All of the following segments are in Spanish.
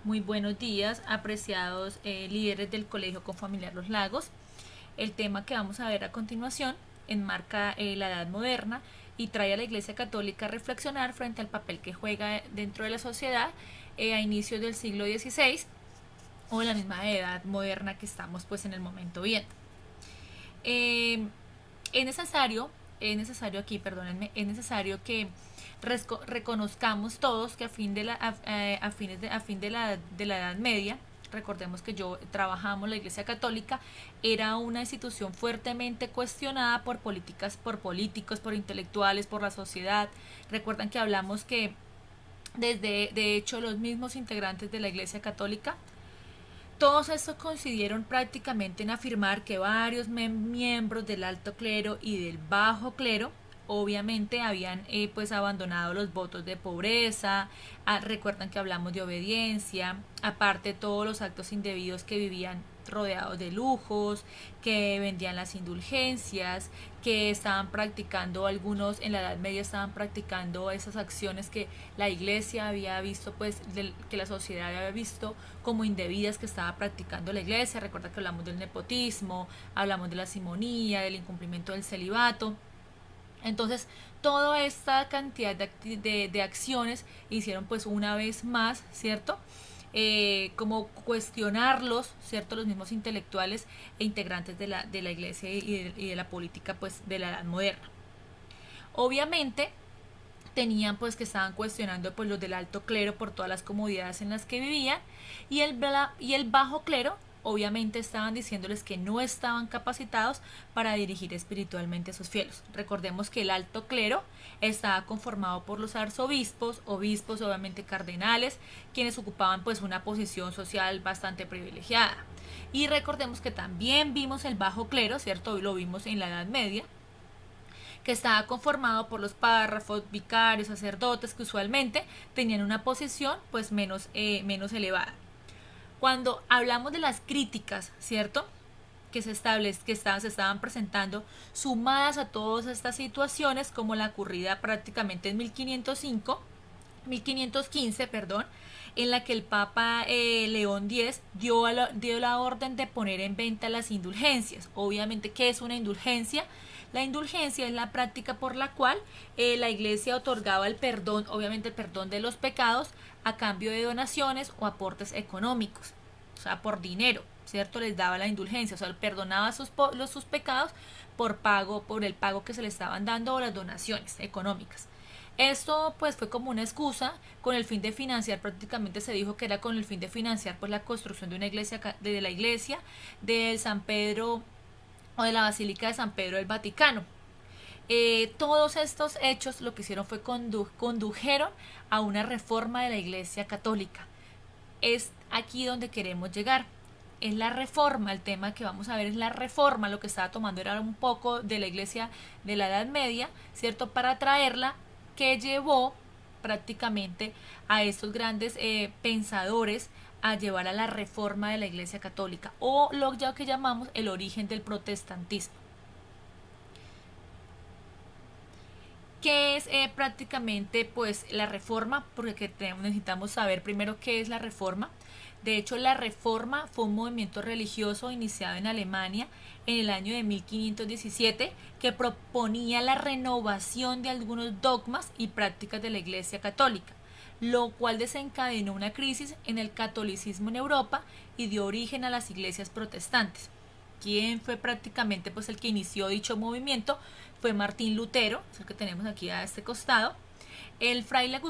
Muy buenos días, apreciados líderes del Colegio Confamiliar Los Lagos. El tema que vamos a ver a continuación enmarca la Edad Moderna y trae a la Iglesia Católica a reflexionar frente al papel que juega dentro de la sociedad a inicios del siglo XVI o en la misma Edad Moderna que estamos pues en el momento viendo. Eh, es necesario, es necesario que reconozcamos todos que a fin de la, a fin de la Edad Media, recordemos que yo trabajamos la Iglesia Católica, era una institución fuertemente cuestionada por políticas, por políticos, por intelectuales, por la sociedad. Recuerdan que hablamos que desde, de hecho, los mismos integrantes de la Iglesia Católica, todos estos coincidieron prácticamente en afirmar que varios miembros del alto clero y del bajo clero obviamente habían pues abandonado los votos de pobreza. Recuerdan que hablamos de obediencia, aparte todos los actos indebidos, que vivían rodeados de lujos, que vendían las indulgencias, que estaban practicando, algunos en la Edad Media estaban practicando esas acciones que la iglesia había visto, pues que la sociedad había visto como indebidas, que estaba practicando la iglesia. Recuerda que hablamos del nepotismo, hablamos de la simonía, del incumplimiento del celibato. Entonces, toda esta cantidad de acciones hicieron pues una vez más, ¿cierto? Como cuestionarlos, ¿cierto? Los mismos intelectuales e integrantes de la iglesia y de la política pues de la edad moderna. Obviamente, tenían pues que estaban cuestionando pues los del alto clero por todas las comodidades en las que vivían, y el bajo clero obviamente estaban diciéndoles que no estaban capacitados para dirigir espiritualmente a sus fieles. Recordemos que el alto clero estaba conformado por los arzobispos, obispos, obviamente cardenales, quienes ocupaban pues una posición social bastante privilegiada. Y recordemos que también vimos el bajo clero, ¿cierto? Hoy lo vimos en la Edad Media, que estaba conformado por los párrafos, vicarios, sacerdotes, que usualmente tenían una posición pues menos elevada. Cuando hablamos de las críticas, ¿cierto?, se estaban presentando, sumadas a todas estas situaciones, como la ocurrida prácticamente en 1515, perdón, en la que el Papa León X dio la orden de poner en venta las indulgencias. Obviamente, ¿qué es una indulgencia? La indulgencia es la práctica por la cual la iglesia otorgaba el perdón, obviamente el perdón de los pecados, a cambio de donaciones o aportes económicos, o sea, por dinero, ¿cierto? Les daba la indulgencia, o sea, perdonaba sus pecados por el pago que se le estaban dando, o las donaciones económicas. Esto pues fue como una excusa con el fin de financiar, prácticamente se dijo que era con el fin de financiar pues la construcción de una iglesia, de la iglesia de San Pedro, o de la Basílica de San Pedro del Vaticano. Todos estos hechos lo que hicieron fue condujeron a una reforma de la Iglesia Católica. Es aquí donde queremos llegar. Es la reforma, el tema que vamos a ver es la reforma. Lo que estaba tomando era un poco de la Iglesia de la Edad Media, ¿cierto?, para traerla, que llevó prácticamente a estos grandes pensadores a llevar a la reforma de la Iglesia Católica, o lo que llamamos el origen del protestantismo, que es prácticamente pues la reforma, porque necesitamos saber primero qué es la reforma. De hecho, la reforma fue un movimiento religioso iniciado en Alemania en el año de 1517, que proponía la renovación de algunos dogmas y prácticas de la Iglesia Católica, lo cual desencadenó una crisis en el catolicismo en Europa y dio origen a las iglesias protestantes. Quien fue prácticamente pues el que inició dicho movimiento fue Martín Lutero, es el que tenemos aquí a este costado. El fraile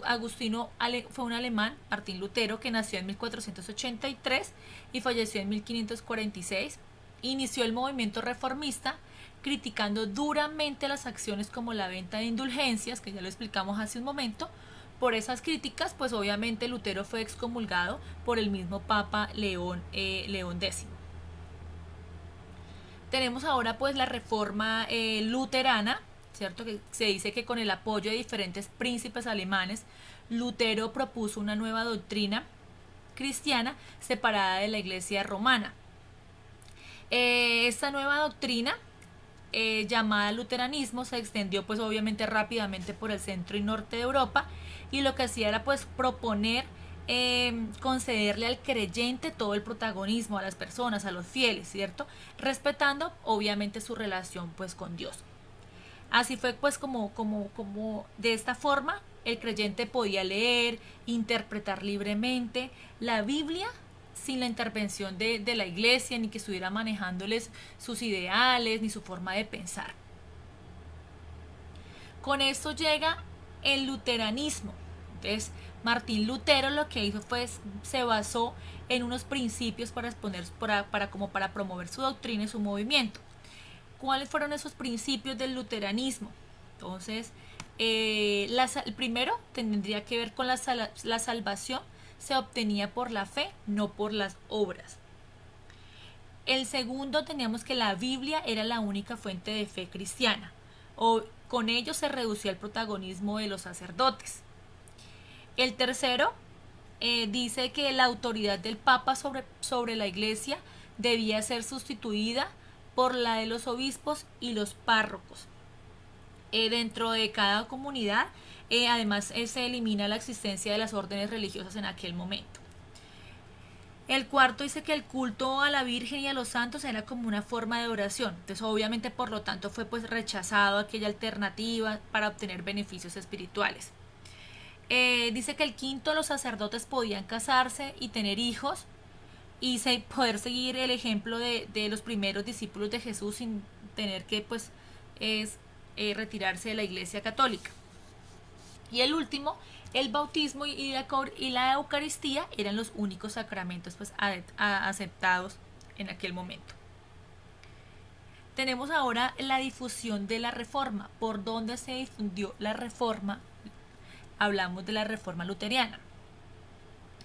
Agustino fue un alemán, Martín Lutero, que nació en 1483 y falleció en 1546. Inició el movimiento reformista criticando duramente las acciones como la venta de indulgencias, que ya lo explicamos hace un momento. Por esas críticas, pues obviamente Lutero fue excomulgado por el mismo Papa León X. Tenemos ahora pues la reforma luterana, ¿cierto? Que se dice que con el apoyo de diferentes príncipes alemanes, Lutero propuso una nueva doctrina cristiana separada de la iglesia romana. Esta nueva doctrina, llamada luteranismo, se extendió pues obviamente rápidamente por el centro y norte de Europa, y lo que hacía era pues proponer concederle al creyente todo el protagonismo, a las personas, a los fieles, ¿cierto? Respetando obviamente su relación pues con Dios. Así fue pues como de esta forma el creyente podía leer, interpretar libremente la Biblia sin la intervención de la iglesia, ni que estuviera manejándoles sus ideales, ni su forma de pensar. Con esto llega el luteranismo. Entonces, Martín Lutero lo que hizo fue, se basó en unos principios para exponer, para promover su doctrina y su movimiento. ¿Cuáles fueron esos principios del luteranismo? Entonces, el primero tendría que ver con la salvación se obtenía por la fe, no por las obras. El segundo, teníamos que la Biblia era la única fuente de fe cristiana. Con ello se reducía el protagonismo de los sacerdotes. El tercero dice que la autoridad del Papa sobre la Iglesia debía ser sustituida por la de los obispos y los párrocos. Dentro de cada comunidad, además se elimina la existencia de las órdenes religiosas en aquel momento. El cuarto dice que el culto a la Virgen y a los santos era como una forma de oración. Entonces, obviamente, por lo tanto, fue pues rechazado aquella alternativa para obtener beneficios espirituales. Dice que el quinto, los sacerdotes podían casarse y tener hijos y poder seguir el ejemplo de los primeros discípulos de Jesús sin tener que pues retirarse de la Iglesia católica. Y el último, el bautismo y la Eucaristía eran los únicos sacramentos pues aceptados en aquel momento. Tenemos ahora la difusión de la Reforma. ¿Por dónde se difundió la Reforma? Hablamos de la Reforma luterana.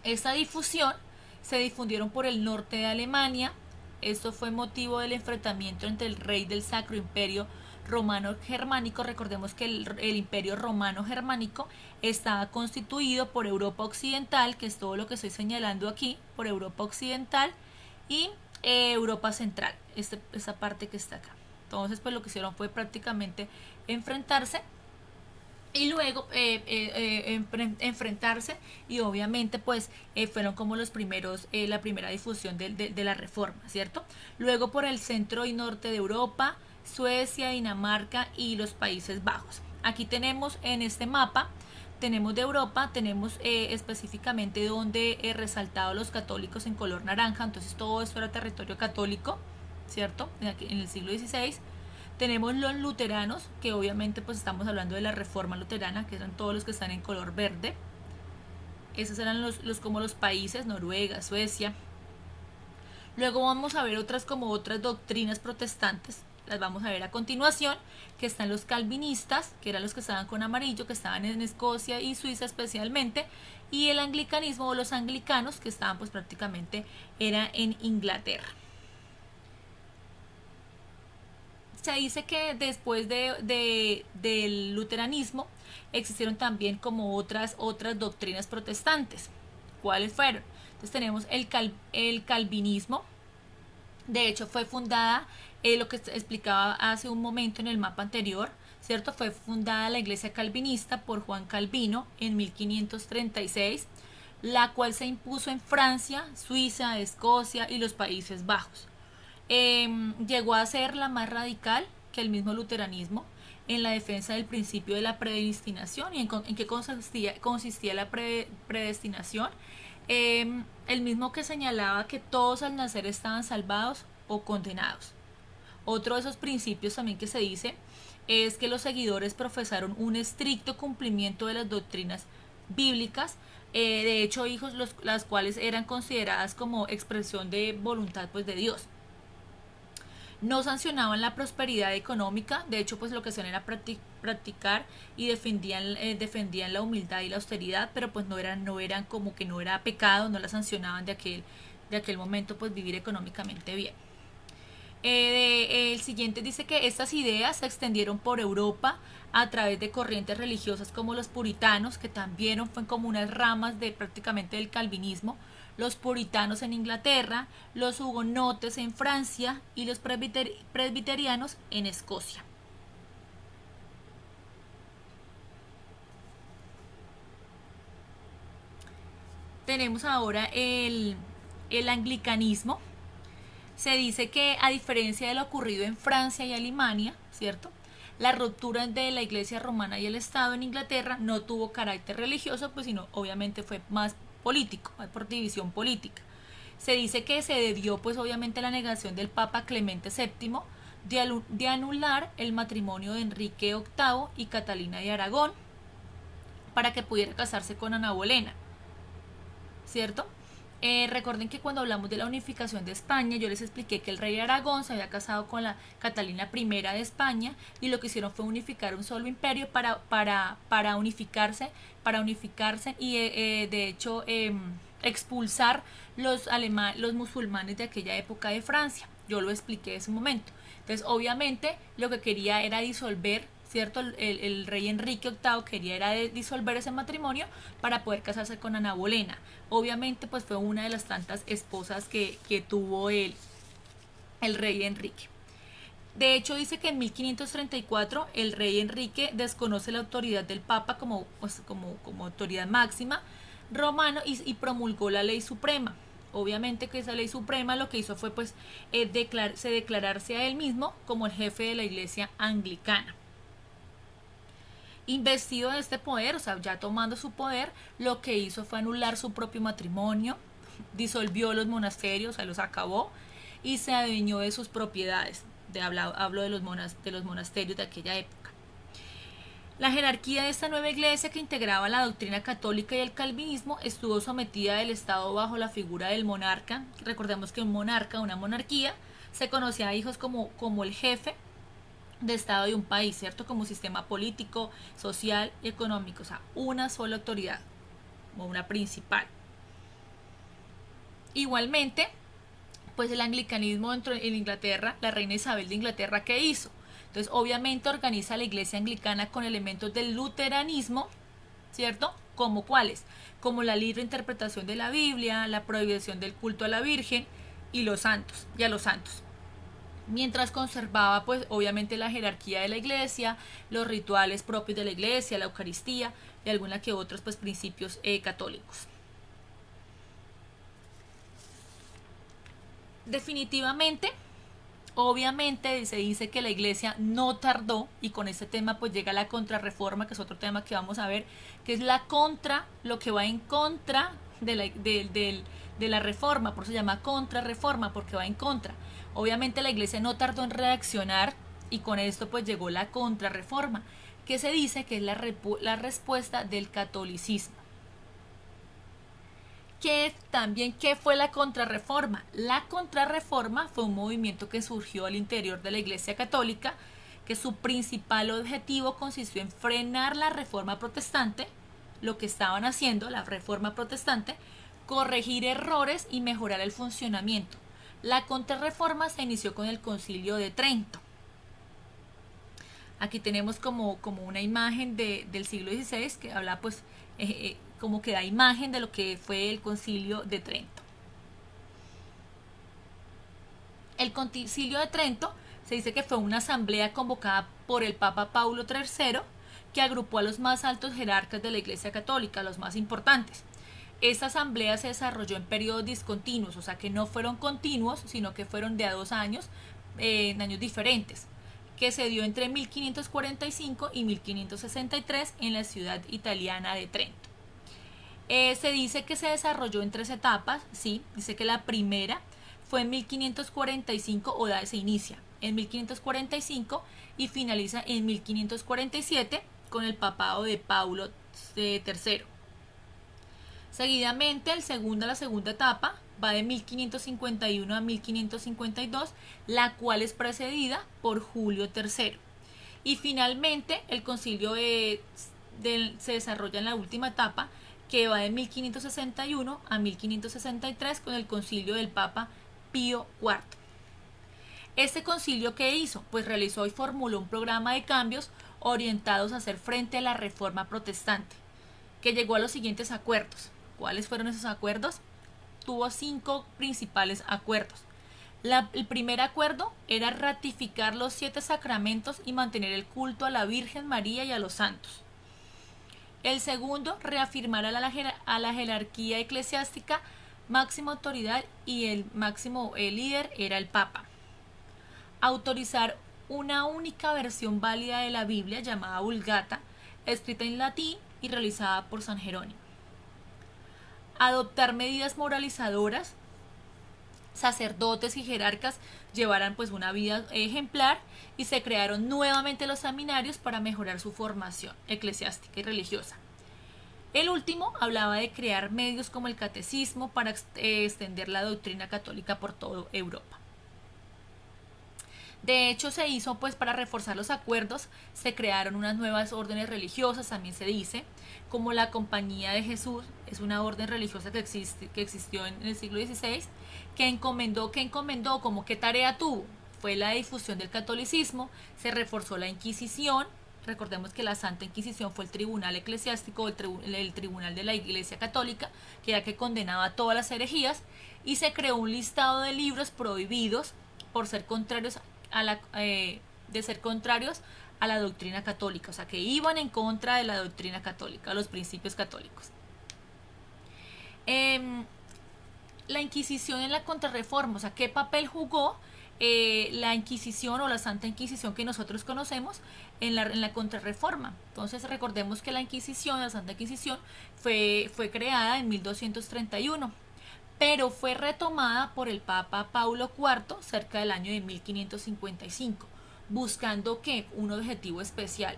Esta difusión se difundieron por el norte de Alemania. Esto fue motivo del enfrentamiento entre el rey del Sacro Imperio Romano Germánico. Recordemos que el Imperio Romano Germánico estaba constituido por Europa Occidental, que es todo lo que estoy señalando aquí, por Europa Occidental y Europa Central, esta parte que está acá. Entonces, pues lo que hicieron fue prácticamente enfrentarse y luego enfrentarse y obviamente pues fueron como los primeros, la primera difusión de la Reforma, ¿cierto? Luego por el centro y norte de Europa, Suecia, Dinamarca y los Países Bajos. Aquí tenemos en este mapa, tenemos de Europa, tenemos específicamente donde resaltado los católicos en color naranja, entonces todo esto era territorio católico, ¿cierto? En el siglo XVI. Tenemos los luteranos, que obviamente pues estamos hablando de la Reforma luterana, que eran todos los que están en color verde. Esos eran como los países, Noruega, Suecia. Luego vamos a ver otras doctrinas protestantes, las vamos a ver a continuación, que están los calvinistas, que eran los que estaban con amarillo, que estaban en Escocia y Suiza especialmente, y el anglicanismo o los anglicanos, que estaban pues prácticamente era en Inglaterra. Se dice que después del luteranismo existieron también como otras doctrinas protestantes. ¿Cuáles fueron? Entonces tenemos el calvinismo. De hecho fue fundada, lo que explicaba hace un momento en el mapa anterior, ¿cierto? Fue fundada la iglesia calvinista por Juan Calvino en 1536, la cual se impuso en Francia, Suiza, Escocia y los Países Bajos. Llegó a ser la más radical que el mismo luteranismo en la defensa del principio de la predestinación. ¿Y en qué consistía la predestinación? El mismo que señalaba que todos al nacer estaban salvados o condenados. Otro de esos principios también que se dice es que los seguidores profesaron un estricto cumplimiento de las doctrinas bíblicas, de hecho hijos las cuales eran consideradas como expresión de voluntad pues de Dios. No sancionaban la prosperidad económica, de hecho pues lo que hacían era practicar y defendían la humildad y la austeridad, pero pues no eran como que no era pecado, no la sancionaban de aquel momento pues vivir económicamente bien. El siguiente dice que estas ideas se extendieron por Europa a través de corrientes religiosas como los puritanos, que también fueron como unas ramas de prácticamente del calvinismo, los puritanos en Inglaterra, los hugonotes en Francia y los presbiterianos en Escocia. tenemos ahora el anglicanismo. Se dice que, a diferencia de lo ocurrido en Francia y Alemania, ¿cierto?, la ruptura de la Iglesia romana y el Estado en Inglaterra no tuvo carácter religioso, pues sino obviamente fue más político, más por división política. Se dice que se debió pues obviamente a la negación del Papa Clemente VII de anular el matrimonio de Enrique VIII y Catalina de Aragón para que pudiera casarse con Ana Bolena, ¿cierto? Recuerden que cuando hablamos de la unificación de España, yo les expliqué que el rey de Aragón se había casado con la Catalina I de España y lo que hicieron fue unificar un solo imperio para unificarse y de hecho expulsar los musulmanes de aquella época de Francia. Yo lo expliqué en ese momento. Entonces, obviamente, lo que quería era disolver, ¿cierto? El rey Enrique VIII quería era disolver ese matrimonio para poder casarse con Ana Bolena. Obviamente, pues fue una de las tantas esposas que tuvo el rey Enrique. De hecho, dice que en 1534 el rey Enrique desconoce la autoridad del Papa como autoridad máxima romano y promulgó la ley suprema. Obviamente que esa ley suprema lo que hizo fue pues declararse a él mismo como el jefe de la iglesia anglicana. Investido de este poder, o sea, ya tomando su poder, lo que hizo fue anular su propio matrimonio, disolvió los monasterios, o sea, los acabó y se adueñó de sus propiedades. Hablo de los monasterios de aquella época. La jerarquía de esta nueva iglesia, que integraba la doctrina católica y el calvinismo, estuvo sometida del Estado bajo la figura del monarca. Recordemos que un monarca, una monarquía, se conocía a hijos como el jefe de Estado de un país, ¿cierto? Como sistema político, social y económico, o sea, una sola autoridad, o una principal. Igualmente, pues el anglicanismo dentro de Inglaterra, la reina Isabel de Inglaterra, ¿qué hizo? Entonces, obviamente organiza la iglesia anglicana con elementos del luteranismo, ¿cierto? ¿Como cuáles? Como la libre interpretación de la Biblia, la prohibición del culto a la Virgen y a los santos. Mientras conservaba, pues, obviamente la jerarquía de la iglesia, los rituales propios de la iglesia, la Eucaristía y alguna que otros, pues, principios católicos. Definitivamente, obviamente se dice que la iglesia no tardó, y con este tema pues llega la contrarreforma, que es otro tema que vamos a ver, que es lo que va en contra de la reforma, por eso se llama contrarreforma, porque va en contra. Obviamente la iglesia no tardó en reaccionar y con esto pues llegó la contrarreforma, que se dice que es la respuesta del catolicismo. ¿Qué fue la contrarreforma? La contrarreforma fue un movimiento que surgió al interior de la Iglesia Católica, que su principal objetivo consistió en frenar la reforma protestante, lo que estaban haciendo, la reforma protestante, corregir errores y mejorar el funcionamiento. La contrarreforma se inició con el Concilio de Trento. Aquí tenemos como una imagen del siglo XVI que habla pues como que da imagen de lo que fue el Concilio de Trento. El Concilio de Trento se dice que fue una asamblea convocada por el Papa Paulo III que agrupó a los más altos jerarcas de la Iglesia Católica, los más importantes. Esta asamblea se desarrolló en periodos discontinuos, o sea que no fueron continuos, sino que fueron de a 2 años, en años diferentes, que se dio entre 1545 y 1563 en la ciudad italiana de Trento. Se dice que se desarrolló en 3 etapas, sí, dice que la primera fue en 1545, se inicia en 1545 y finaliza en 1547 con el papado de Paulo III. Seguidamente, la segunda etapa va de 1551 a 1552, la cual es precedida por Julio III. Y finalmente, el concilio se desarrolla en la última etapa, que va de 1561 a 1563 con el concilio del Papa Pío IV. Este concilio, ¿qué hizo? Pues realizó y formuló un programa de cambios orientados a hacer frente a la reforma protestante, que llegó a los siguientes acuerdos. ¿Cuáles fueron esos acuerdos? Tuvo 5 principales acuerdos. El primer acuerdo era ratificar los 7 sacramentos y mantener el culto a la Virgen María y a los santos. El segundo, reafirmar a la jerarquía eclesiástica máxima autoridad, y el máximo líder era el Papa. Autorizar una única versión válida de la Biblia llamada Vulgata, escrita en latín y realizada por San Jerónimo. Adoptar medidas moralizadoras. Sacerdotes y jerarcas llevaran pues una vida ejemplar, y se crearon nuevamente los seminarios para mejorar su formación eclesiástica y religiosa. El último hablaba de crear medios como el catecismo para extender la doctrina católica por toda Europa. De hecho, se hizo pues para reforzar los acuerdos, se crearon unas nuevas órdenes religiosas, también se dice, como la Compañía de Jesús, es una orden religiosa que existió en el siglo XVI, que encomendó, como qué tarea tuvo, fue la difusión del catolicismo, se reforzó la Inquisición. Recordemos que la Santa Inquisición fue el tribunal eclesiástico, el tribunal de la Iglesia Católica, que era que condenaba todas las herejías, y se creó un listado de libros prohibidos por ser contrarios a la doctrina católica, o sea, que iban en contra de la doctrina católica, los principios católicos. La Inquisición en la Contrarreforma, o sea, ¿qué papel jugó la Inquisición o la Santa Inquisición que nosotros conocemos en la Contrarreforma? Entonces recordemos que la Inquisición, la Santa Inquisición, fue creada en 1231, pero fue retomada por el Papa Paulo IV cerca del año de 1555, buscando que un objetivo especial,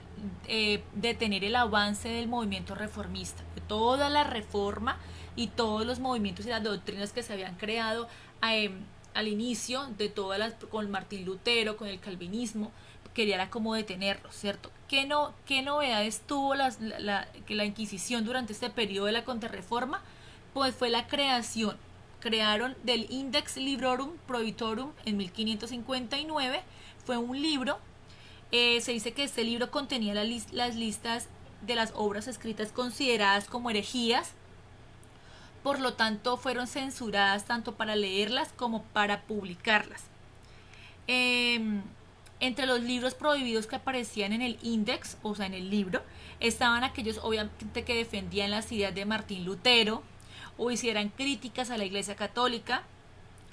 detener el avance del movimiento reformista, de toda la reforma y todos los movimientos y las doctrinas que se habían creado al inicio de todas las, con Martín Lutero, con el calvinismo, quería como detenerlo, ¿cierto? ¿Qué novedades tuvo la Inquisición durante este periodo de la Contrarreforma? Pues fue la crearon del Index Librorum Prohibitorum en 1559, fue un libro, se dice que este libro contenía las listas de las obras escritas consideradas como herejías, por lo tanto fueron censuradas tanto para leerlas como para publicarlas. Entre los libros prohibidos que aparecían en el Index, o sea en el libro, estaban aquellos obviamente que defendían las ideas de Martín Lutero o hicieran críticas a la Iglesia Católica,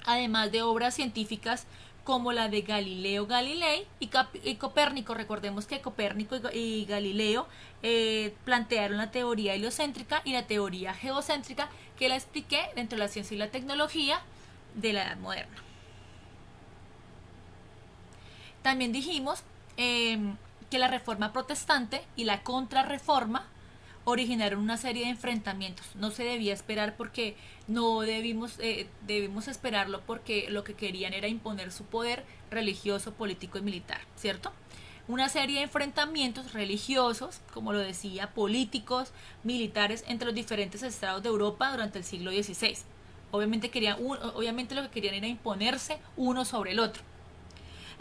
además de obras científicas como la de Galileo Galilei y Copérnico. Recordemos que Copérnico y Galileo plantearon la teoría heliocéntrica y la teoría geocéntrica, que la expliqué dentro de la ciencia y la tecnología de la Edad Moderna. También dijimos que la Reforma Protestante y la Contrarreforma originaron una serie de enfrentamientos. No se debía esperar, porque no debimos esperarlo, porque lo que querían era imponer su poder religioso, político y militar, ¿cierto? Una serie de enfrentamientos religiosos, como lo decía, políticos, militares, entre los diferentes estados de Europa durante el siglo XVI. Obviamente lo que querían era imponerse uno sobre el otro.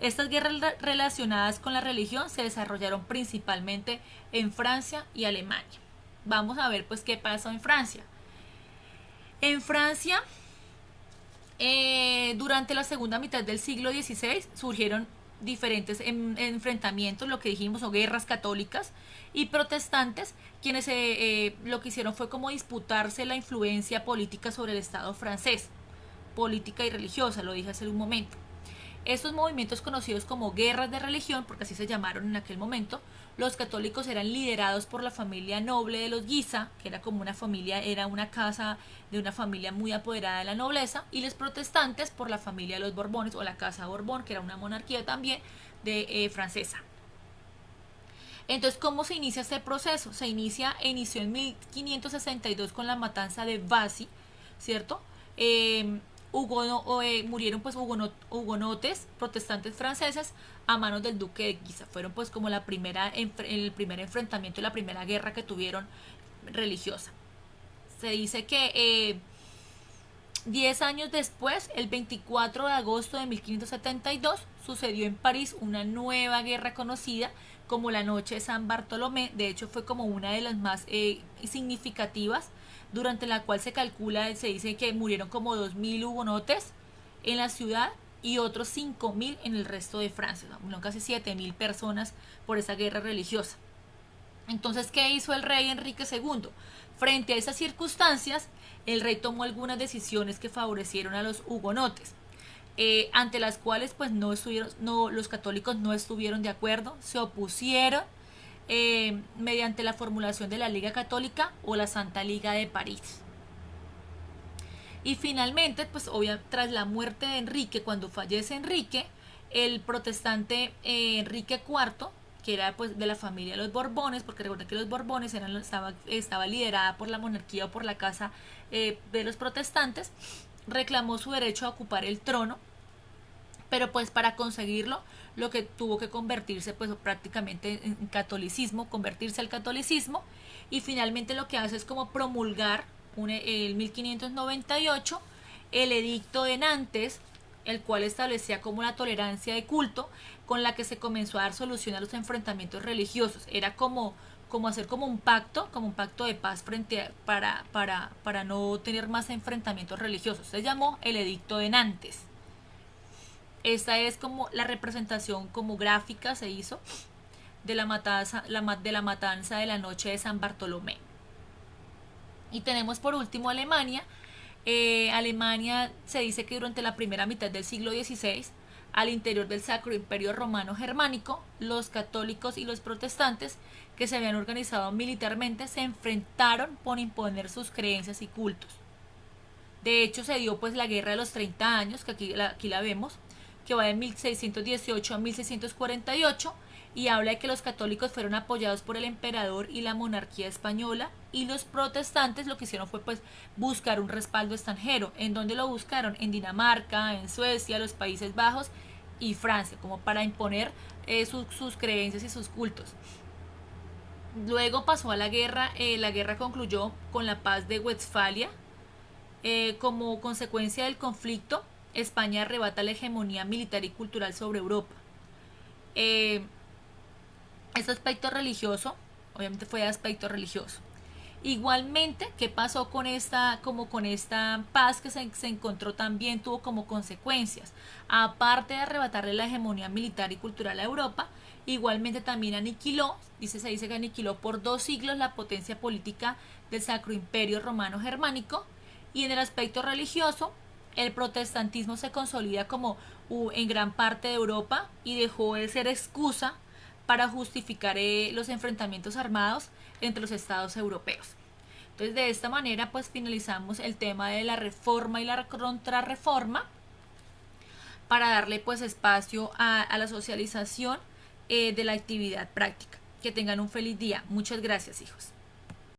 Estas guerras relacionadas con la religión se desarrollaron principalmente en Francia y Alemania. Vamos a ver pues qué pasó en Francia. En Francia, durante la segunda mitad del siglo XVI surgieron diferentes enfrentamientos, lo que dijimos, o guerras católicas y protestantes, quienes lo que hicieron fue como disputarse la influencia política sobre el Estado francés, política y religiosa, lo dije hace un momento. Estos movimientos, conocidos como guerras de religión, porque así se llamaron en aquel momento, los católicos eran liderados por la familia noble de los Guisa, que era como una familia, era una casa de una familia muy apoderada de la nobleza, y los protestantes por la familia de los Borbones, o la casa Borbón, que era una monarquía también francesa. Entonces, ¿cómo se inicia este proceso? Inició en 1562 con la matanza de Vassy, ¿cierto? Murieron pues hugonotes protestantes franceses a manos del duque de Guisa. Fueron pues como el primer enfrentamiento y la primera guerra que tuvieron religiosa. Se dice que 10 años después, el 24 de agosto de 1572, sucedió en París una nueva guerra conocida como la Noche de San Bartolomé. De hecho, fue como una de las más significativas, durante la cual se dice que murieron como 2.000 hugonotes en la ciudad y otros 5.000 en el resto de Francia. Casi 7.000 personas por esa guerra religiosa. Entonces, ¿qué hizo el rey Enrique II? Frente a esas circunstancias, el rey tomó algunas decisiones que favorecieron a los hugonotes, ante las cuales pues los católicos no estuvieron de acuerdo, se opusieron mediante la formulación de la Liga Católica o la Santa Liga de París. Y finalmente, pues tras la muerte de Enrique, cuando fallece Enrique, el protestante Enrique IV, que era pues de la familia de los Borbones, porque recuerden que los Borbones estaba liderada por la monarquía o por la casa de los protestantes, reclamó su derecho a ocupar el trono, pero pues para conseguirlo lo que tuvo que convertirse pues prácticamente en catolicismo, convertirse al catolicismo, y finalmente lo que hace es como promulgar el 1598 el edicto de Nantes, el cual establecía como la tolerancia de culto con la que se comenzó a dar solución a los enfrentamientos religiosos. Era como hacer como un pacto de paz para no tener más enfrentamientos religiosos. Se llamó el edicto de Nantes. Esta es como la representación como gráfica se hizo de la matanza de la noche de San Bartolomé. Y tenemos por último Alemania. Alemania se dice que durante la primera mitad del siglo XVI, al interior del Sacro Imperio Romano Germánico, los católicos y los protestantes, que se habían organizado militarmente, se enfrentaron por imponer sus creencias y cultos. De hecho, se dio pues la Guerra de los 30 años, que aquí la vemos, que va de 1618 a 1648, y habla de que los católicos fueron apoyados por el emperador y la monarquía española, y los protestantes lo que hicieron fue pues buscar un respaldo extranjero. ¿En dónde lo buscaron? En Dinamarca, en Suecia, los Países Bajos y Francia, como para imponer sus creencias y sus cultos. Luego pasó a la guerra concluyó con la paz de Westfalia. Como consecuencia del conflicto, España arrebata la hegemonía militar y cultural sobre Europa. Este aspecto religioso, obviamente fue de aspecto religioso. Igualmente, ¿qué pasó con esta paz que se encontró? También tuvo como consecuencias, aparte de arrebatarle la hegemonía militar y cultural a Europa, igualmente también se dice que aniquiló por 2 siglos la potencia política del Sacro Imperio Romano Germánico. Y en el aspecto religioso, el protestantismo se consolida como en gran parte de Europa y dejó de ser excusa para justificar los enfrentamientos armados entre los estados europeos. Entonces, de esta manera pues finalizamos el tema de la reforma y la contrarreforma, para darle pues espacio a la socialización de la actividad práctica. Que tengan un feliz día. Muchas gracias, hijos.